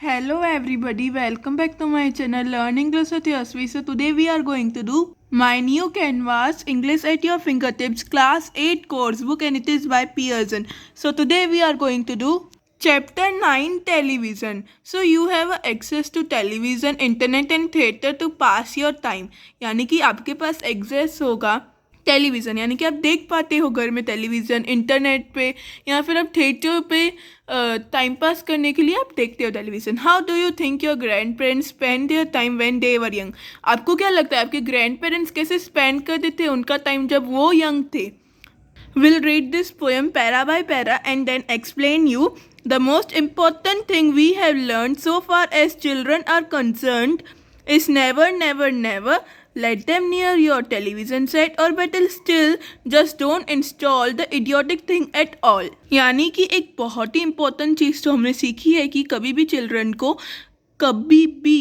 Hello everybody, welcome back to my channel Learn English with Yasvi. So today we are going to do my new Canvas English at Your Fingertips Class 8 course book, and it is by Pearson. So today we are going to do Chapter 9 Television. So you have access to television, internet and theatre to pass your time. यानी कि आपके पास access होगा television, यानी कि आप देख पाते हो घर में टेलीविज़न, इंटरनेट पे या फिर आप थिएटर पे टाइम पास करने के लिए आप देखते हो television. How do you think your grand parents spend their time when they were young? आपको क्या लगता है आपके ग्रैंड पेरेंट्स कैसे स्पेंड करते थे उनका टाइम जब वो यंग थे? We'll read this poem para by para and then explain you the most important thing we have learned so far as children are concerned is never, never, never let them near your television set, or better still, just don't install the idiotic thing at all. यानी कि एक बहुत ही important चीज़ तो हमने सीखी है कि कभी भी चिल्ड्रन को कभी भी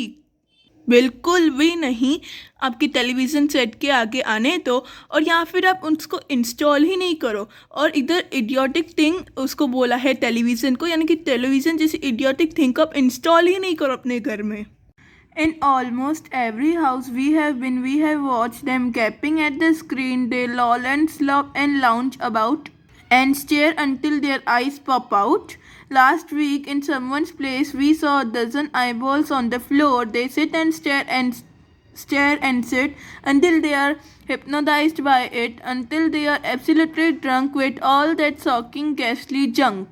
बिल्कुल भी नहीं आपकी टेलीविज़न सेट के आगे आने दो, और या फिर आप उसको इंस्टॉल ही नहीं करो. और इधर इडियोटिक थिंग उसको बोला है टेलीविज़न को, यानी कि टेलीविज़न जैसी इडियोटिक थिंग को आप इंस्टॉल ही नहीं करो अपने घर में. In almost every house we have watched them gaping at the screen. They loll and slop and lounge about and stare until their eyes pop out. Last week in someone's place we saw a dozen eyeballs on the floor. They sit and stare and sit until they are hypnotized by it, until they are absolutely drunk with all that shocking ghastly junk.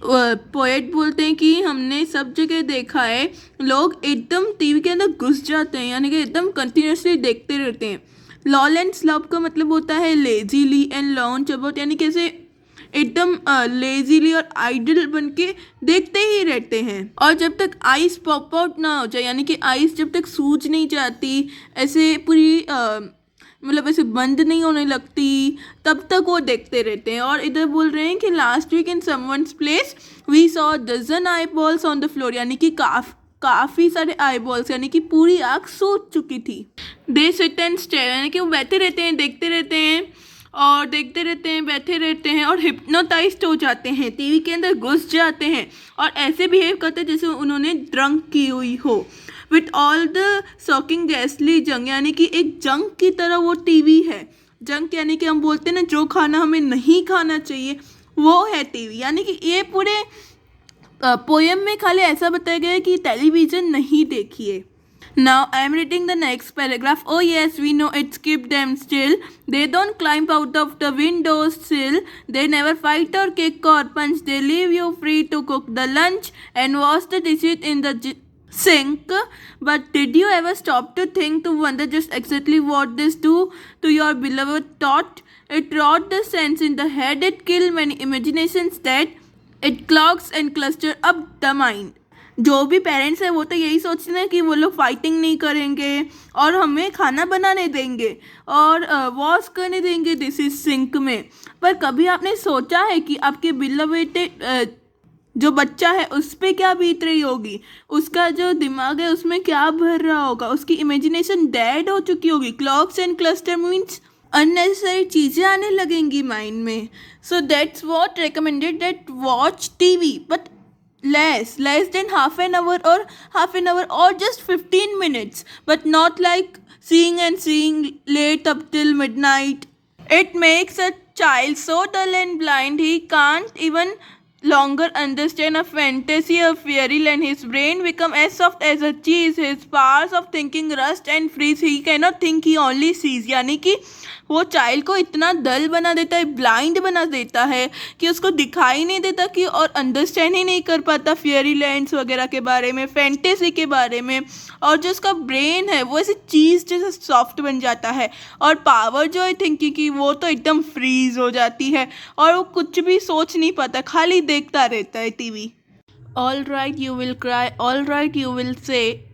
Poet बोलते हैं कि हमने सब जगह देखा है लोग एकदम टीवी के अंदर घुस जाते हैं, यानी कि एकदम कंटिन्यूसली देखते रहते हैं. लॉल एंड स्लब का मतलब होता है लेजीली एंड लॉन्च अबाउट, यानी कैसे एकदम लेजीली और आइडल बन के देखते ही रहते हैं. और जब तक आइस पॉप आउट ना हो जाए, यानी कि आइस जब तक सूज नहीं जाती, ऐसे पूरी मतलब ऐसे बंद नहीं होने लगती, तब तक वो देखते रहते हैं. और इधर बोल रहे हैं कि last week in someone's place we saw dozen eyeballs on the floor, यानी कि काफ़ी सारे आई बॉल्स, यानी कि पूरी आँख सूज चुकी थी. दे सिट एंड स्टेयर, यानी कि वो बैठे रहते हैं, देखते रहते हैं और देखते रहते हैं, बैठे रहते हैं और हिप्नोटाइज्ड हो जाते हैं, टीवी के अंदर घुस जाते हैं और ऐसे बिहेव करते हैं जैसे उन्होंने ड्रंक की हुई हो. With all the shocking गैसली junk, यानी कि एक जंक की तरह वो टीवी है. जंक यानी कि हम बोलते हैं ना जो खाना हमें नहीं खाना चाहिए वो है टीवी. यानी कि ये पूरे पोएम में खाली ऐसा बताया गया है कि टेलीविज़न नहीं देखिए. Now I am reading the next paragraph. Oh yes, we know it's keep them still. They don't climb out of the window sill. They never fight or kick or punch. They leave you free to cook the lunch and wash the dishes in the sink. But did you ever stop to think, to wonder just exactly what this do to your beloved thought? It rot the sense in the head. It kill many imaginations that it clogs and cluster up the mind. जो भी parents है वो तो यही सोचते हैं कि वो लोग फाइटिंग नहीं करेंगे और हमें खाना बनाने देंगे और वॉश करने देंगे दिस इज सिंक में. पर कभी आपने सोचा है कि आपके बिलवेटेड जो बच्चा है उस पर क्या बीत रही होगी, उसका जो दिमाग है उसमें क्या भर रहा होगा, उसकी इमेजिनेशन डेड हो चुकी होगी. Clocks and cluster means unnecessary चीज़ें आने लगेंगी माइंड में. So that's what recommended that watch TV but less than half an hour or just 15 minutes, but not like seeing late up till midnight. It makes a child so dull and blind he can't even longer understand a fantasy of fairyland. His brain become as soft as a cheese. His powers of thinking rust and freeze. He cannot think, he only sees. यानी कि वो child को इतना डल बना देता है, blind बना देता है कि उसको दिखाई नहीं देता कि और अंडरस्टैंड ही नहीं कर पाता फेयरी लैंड्स वगैरह के बारे में, फैंटेसी के बारे में. और जो उसका ब्रेन है वो ऐसी चीज़ जैसे सॉफ्ट बन जाता है, और पावर जो है थिंकिंग की वो तो एकदम फ्रीज हो जाती है और वो कुछ भी सोच नहीं पाता, खाली देखता रहता है TV. All right you will cry, all right you will say,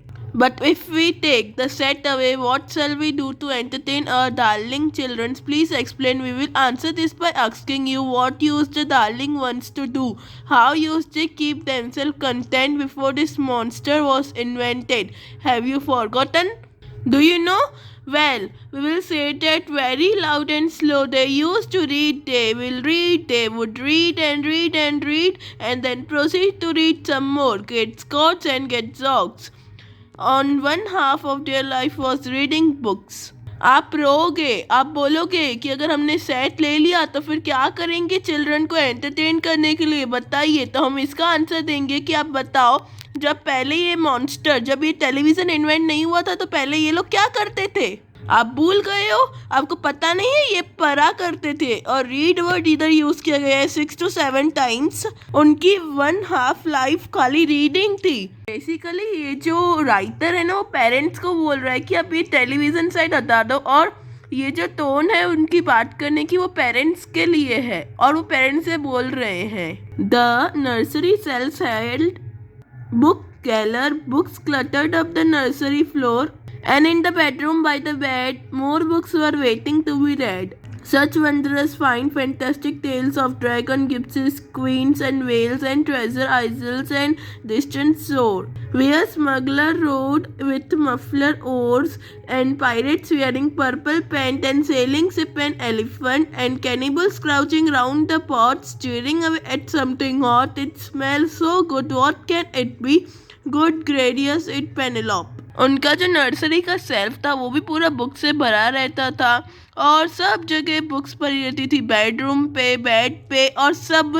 but if we take the set away, what shall we do to entertain our darling children? Please explain. We will answer this by asking you, what used the darling ones to do? How used they keep themselves content before this monster was invented? Have you forgotten? Do you know? Well, we will say that very loud and slow. They used to read, they will read, they would read and read and read, and then proceed to read some more, get Scots and get Zogs. On one half of their life was reading books. आप रोगे, आप बोलोगे कि अगर हमने set ले लिया तो फिर क्या करेंगे चिल्ड्रन को एंटरटेन करने के लिए, बताइए। तो हम इसका आंसर देंगे कि आप बताओ, जब पहले ये मॉन्स्टर, जब ये टेलीविज़न इन्वेंट नहीं हुआ था तो पहले ये लोग क्या करते थे? आप भूल गए हो? आपको पता नहीं है? ये पढ़ा करते थे। और रीड वर्ड इधर यूज़ किया गया है 6 to 7 टाइम्स। उनकी 1/2 लाइफ खाली रीडिंग थी। बेसिकली ये जो राइटर है ना, वो पेरेंट्स को बोल रहा है कि आप ये टेलीविज़न साइड हटा दो, और ये जो टोन है उनकी बात करने की, वो पेरेंट्स के लिए है और वो पेरेंट्स से बोल रहे हैं। The nursery sales held book galore, books cluttered up the nursery floor, and in the bedroom by the bed, more books were waiting to be read. Such wondrous, fine, fantastic tales of dragon, gypsies, queens and whales and treasure isles and distant shore, where smuggler rode with muffler oars, and pirates wearing purple paint, and sailing ship and elephant, and cannibals crouching round the pot, staring away at something hot. It smells so good. What can it be? Good gracious, it Penelope. उनका जो nursery का self था वो भी पूरा book से भरा रहता था, और सब जगह बुक्स पड़ी रहती थी, बेडरूम पे, बेड पे, और सब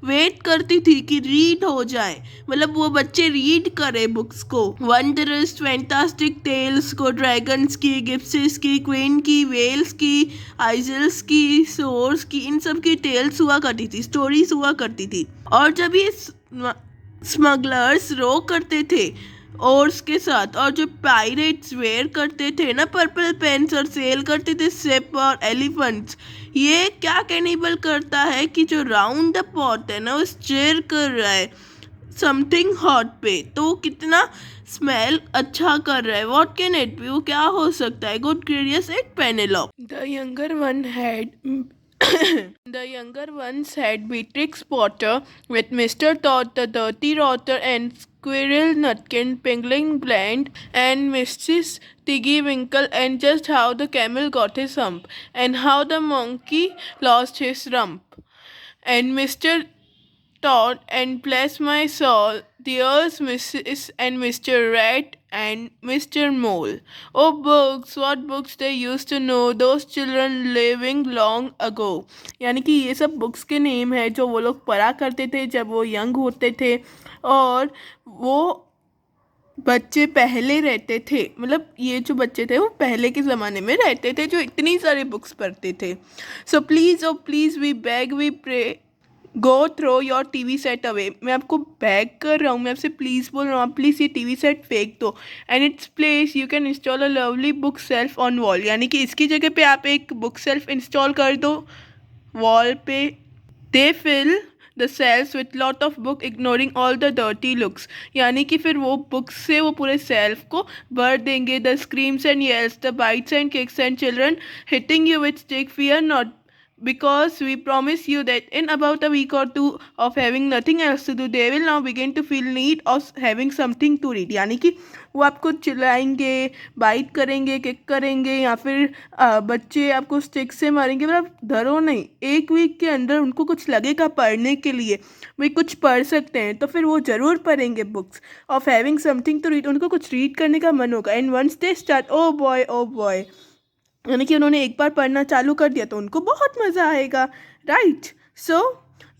वेट करती थी कि रीड हो जाए, मतलब वो बच्चे रीड करे बुक्स को। वंडरस फैंटास्टिक टेल्स को, ड्रैगन्स की, गिप्सिस की, क्वीन की, वेल्स की, आइजल्स की, सोर्स की, इन सब की टेल्स हुआ करती थी, स्टोरीज हुआ करती थी। और जब ये स्मगलर्स रो करते थे ओर्स के साथ, और जो पायरेट्स वेयर करते थे ना पर्पल पेंस, और सेल करते थे शिप और एलिफेंट्स, ये क्या कैनिबल करता है कि जो राउंड द पॉट है ना, वो स्टेयर कर रहा है समथिंग हॉट पे, तो कितना स्मेल अच्छा कर रहा है। What can it be? वो क्या हो सकता है? Good gracious at Penelope. The younger one had The younger ones had Beatrix Potter with Mr. Todd the Dirty Rotter, and Squirrel Nutkin, Penguin Bland, and Mrs. Tiggy Winkle, and just how the camel got his hump, and how the monkey lost his rump, and Mr. Todd, and bless my soul, dears Mrs. and Mr. Rat and Mr. Mole. Oh, books, what books they used to know, those children living long ago. यानी कि ये सब books के name है जो वो लोग पढ़ा करते थे जब वो यंग होते थे, और वो बच्चे पहले रहते थे, मतलब ये जो बच्चे थे वो पहले के ज़माने में रहते थे जो इतनी सारी बुक्स पढ़ते थे। So please, oh please, we beg, we pray, go throw your TV set away. मैं आपको बैग कर रहा हूँ, मैं आपसे प्लीज़ बोल रहा हूँ, आप प्लीज़ ये टीवी सेट फेंक दो। And its place you can install a lovely book shelf on wall, यानी कि इसकी जगह पे आप एक बुक सेल्फ इंस्टॉल कर दो वॉल पे। They fill the shelf with lot of book ignoring all the dirty looks, यानी कि फिर वो बुक्स से वो पूरे सेल्फ को भर देंगे। The screams and yells, the bites and kicks and children hitting you with stick, fear not, because we promise you that in about a week or two of having nothing else to do, they will now begin to feel need of having something to read। यानी कि वो आपको चिल्लाएंगे, bite करेंगे, kick करेंगे, या फिर बच्चे आपको स्टिक से मारेंगे, मतलब डरो नहीं, एक वीक के अंदर उनको कुछ लगेगा पढ़ने के लिए, वे कुछ पढ़ सकते हैं, तो फिर वो ज़रूर पढ़ेंगे books of having something to read, उनको कुछ रीड करने का मन होगा। And once they start, oh boy, यानी कि उन्होंने एक बार पढ़ना चालू कर दिया तो उनको बहुत मज़ा आएगा, right? So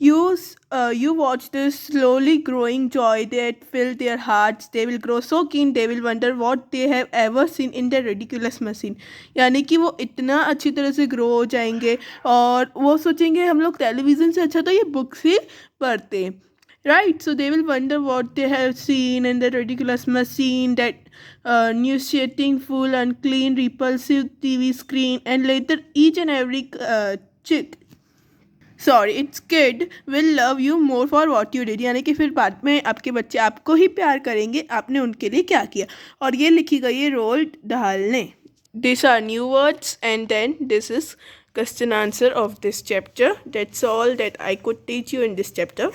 you watch this slowly growing joy that fill their hearts. They will grow so keen, they will wonder what they have ever seen in their ridiculous machine। यानी कि वो इतना अच्छी तरह से ग्रो हो जाएंगे और वो सोचेंगे हम लोग टेलीविज़न से अच्छा तो ये बुक्स ही पढ़ते, right? So they will wonder what they have seen in the ridiculous machine, that nauseating, full, unclean, repulsive TV screen, and later each and every it's kid will love you more for what you did। यानी कि फिर बाद में आपके बच्चे आपको ही प्यार करेंगे, आपने उनके लिए क्या किया। और ये लिखी गई है रोल्ड दाल ने। These are new words, and then this is question answer of this chapter. That's all that I could teach you in this chapter.